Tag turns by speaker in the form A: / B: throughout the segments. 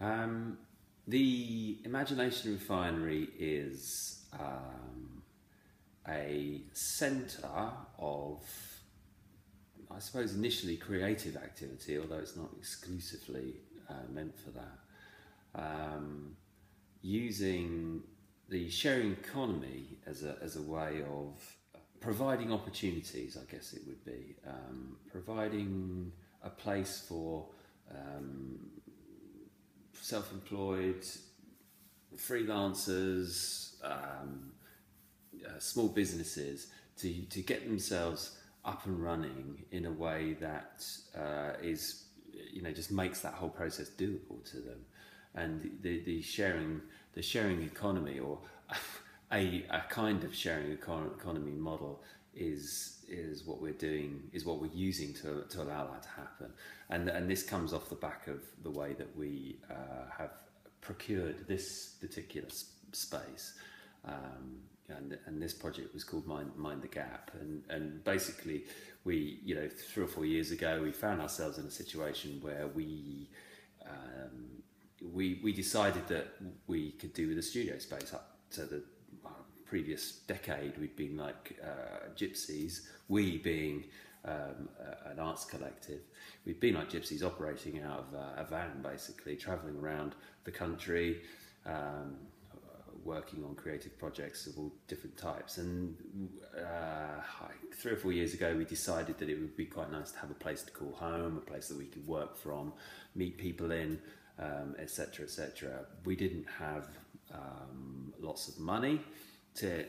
A: Um, the Imagination Refinery is a centre of, I suppose, initially creative activity, although it's not exclusively meant for that. Using the sharing economy as a way of providing opportunities, I guess it would be, providing a place for self-employed, freelancers, small businesses to get themselves up and running in a way that is, just makes that whole process doable to them. And the sharing economy, or a kind of sharing economy model, is what we're doing, is what we're using to allow that to happen. And this comes off the back of the way that we have procured this particular space. And this project was called Mind the Gap, and basically we, 3 or 4 years ago, we found ourselves in a situation where we decided that we could do with a studio space. Up to the previous decade, we'd been like gypsies, we being an arts collective. We'd been like gypsies, operating out of a van, basically travelling around the country, working on creative projects of all different types. And 3 or 4 years ago, we decided that it would be quite nice to have a place to call home, a place that we could work from, meet people in, etc., etc. We didn't have lots of money to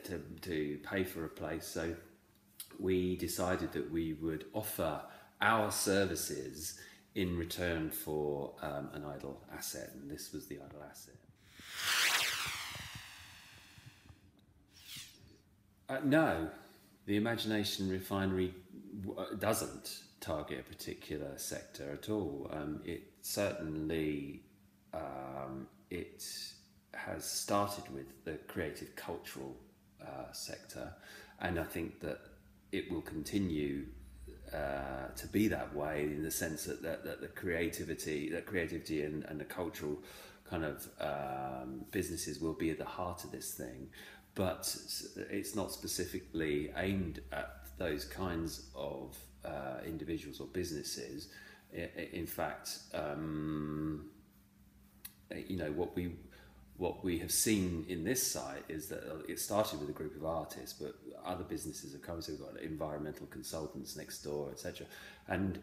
A: pay for a place, so we decided that we would offer our services in return for an idle asset, and this was the idle asset. No, the Imagination Refinery doesn't target a particular sector at all. It certainly it has started with the creative cultural sector, and I think that it will continue to be that way, in the sense that the creativity and the cultural kind of businesses will be at the heart of this thing. But it's not specifically aimed at those kinds of individuals or businesses. In fact, what we have seen in this site is that it started with a group of artists, but other businesses have come. So we've got environmental consultants next door, etc. And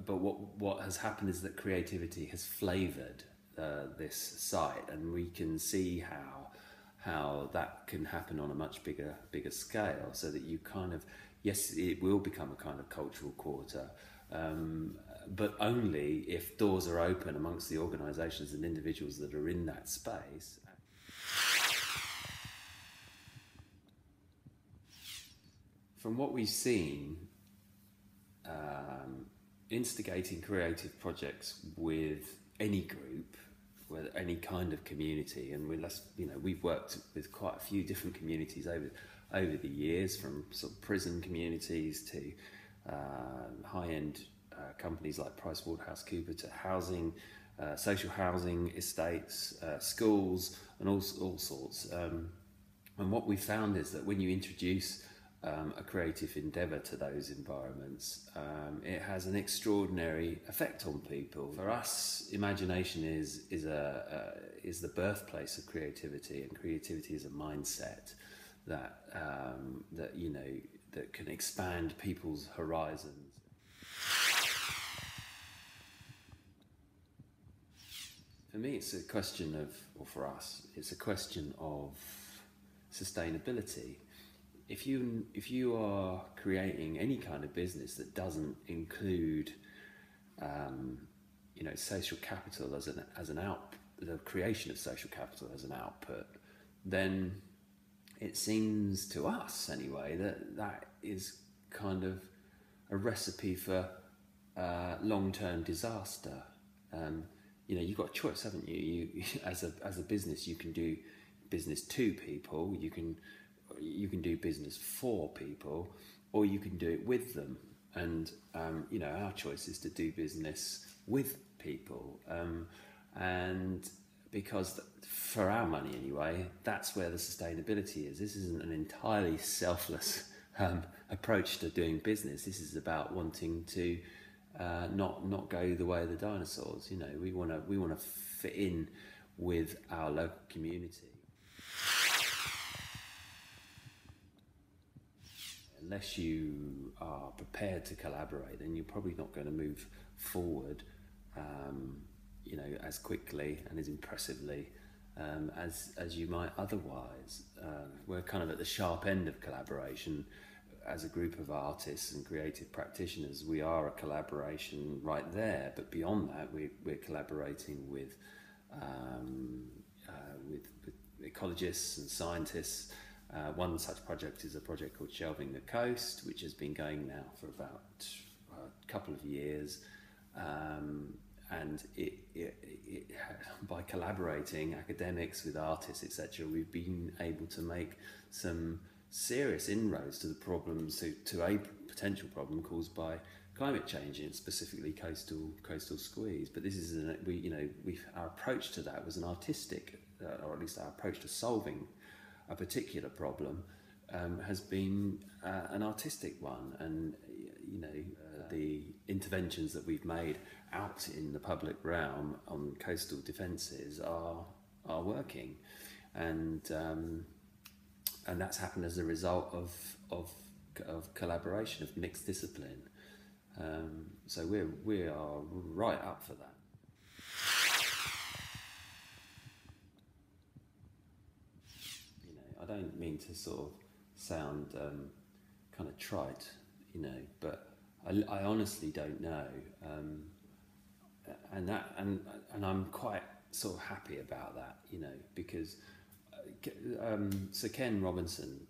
A: but what has happened is that creativity has flavoured this site, and we can see how that can happen on a much bigger scale, so that you kind of, yes, it will become a kind of cultural quarter, but only if doors are open amongst the organisations and individuals that are in that space. From what we've seen, instigating creative projects with any group, with any kind of community, and we've worked with quite a few different communities over the years, from sort of prison communities to high-end companies like PricewaterhouseCoopers, to housing, social housing estates, schools, and all sorts. And what we found is that when you introduce a creative endeavour to those environments, it has an extraordinary effect on people. For us, imagination is the birthplace of creativity, and creativity is a mindset that that can expand people's horizons. For me, it's a question of, or for us, it's a question of sustainability. If you are creating any kind of business that doesn't include, social capital as the creation of social capital as an output, then it seems to us anyway that is kind of a recipe for long-term disaster. You've got a choice, haven't you? You as a business, you can do business to people, you can do business for people, or you can do it with them. And our choice is to do business with people. and because for our money anyway, that's where the sustainability is. This isn't an entirely selfless approach to doing business. This is about wanting to not go the way of the dinosaurs. You know, we want to fit in with our local community. Unless you are prepared to collaborate, then you're probably not going to move forward, you know, as quickly and as impressively as you might otherwise. We're kind of at the sharp end of collaboration. As a group of artists and creative practitioners, we are a collaboration right there. But beyond that, we're collaborating with ecologists and scientists. One such project is a project called Shelving the Coast, which has been going now for about a couple of years. And by collaborating, academics with artists, etc., we've been able to make some serious inroads to the problems, to a potential problem caused by climate change, and specifically coastal squeeze. But this is our approach to that was an artistic, or at least our approach to solving a particular problem has been an artistic one, and the interventions that we've made out in the public realm on coastal defences are working, and that's happened as a result of collaboration, of mixed discipline. So we are right up for that. I don't mean to sort of sound kind of trite, but I honestly don't know, and I'm quite sort of happy about that, because Sir Ken Robinson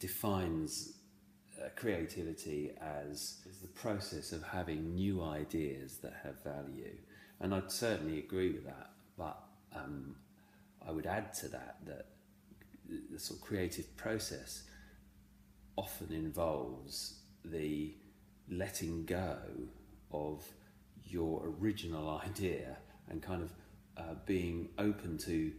A: defines creativity as the process of having new ideas that have value, and I'd certainly agree with that, but I would add to that the sort of creative process often involves the letting go of your original idea and kind of being open to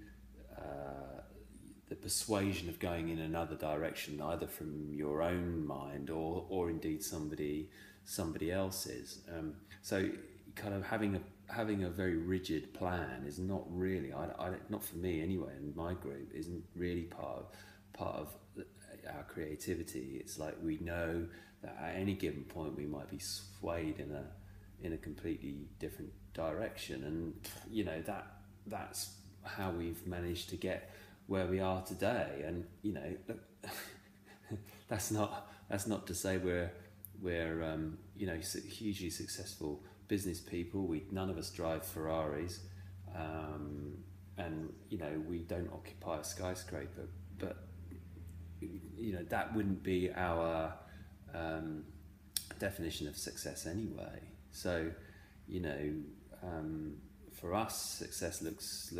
A: the persuasion of going in another direction, either from your own mind or indeed somebody else's. So kind of having a very rigid plan is not really, not for me anyway, and my group isn't really part of our creativity. It's like we know that at any given point we might be swayed in a completely different direction, and that's how we've managed to get where we are today. And look, that's not to say we're hugely successful business people. None of us drive Ferraris, and we don't occupy a skyscraper, but that wouldn't be our definition of success anyway. So for us, success looks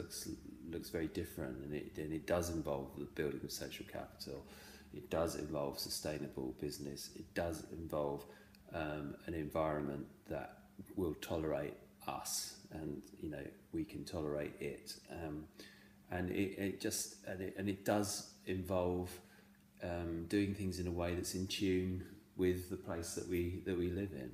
A: very different, and it does involve the building of social capital. It does involve sustainable business. It does involve an environment that will tolerate us, and we can tolerate it, and it does involve doing things in a way that's in tune with the place that we live in.